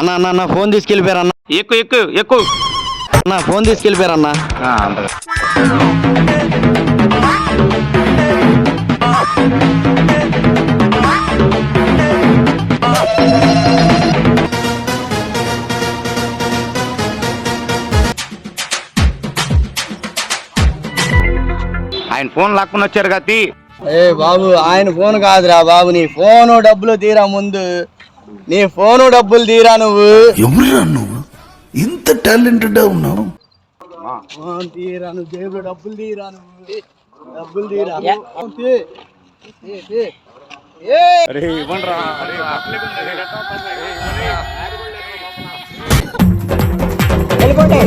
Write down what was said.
అన్న అన్న అన్న ఫోన్ తీసుకెళ్ళిపోయారన్న. ఎక్కువ ఎక్కువ ఎక్కువ అన్న ఫోన్ తీసుకెళ్ళిపోయారన్న. ఆయన ఫోన్ లాక్కుని వచ్చారు కత్తి. ఏ బాబు ఆయన ఫోన్ కాదురా బాబు, నీ ఫోను డబ్బులు తీరా ముందు, నీ ఫోను డబ్బులు తీరా. నువ్వు ఎవరురా నువ్వు ఇంత టాలెంటెడ్ ఉన్నావు? తీరా నువ్వు, జేబులో డబ్బులు తీరా, నువ్వు డబ్బులు తీరా. వెళ్ళిపోండి.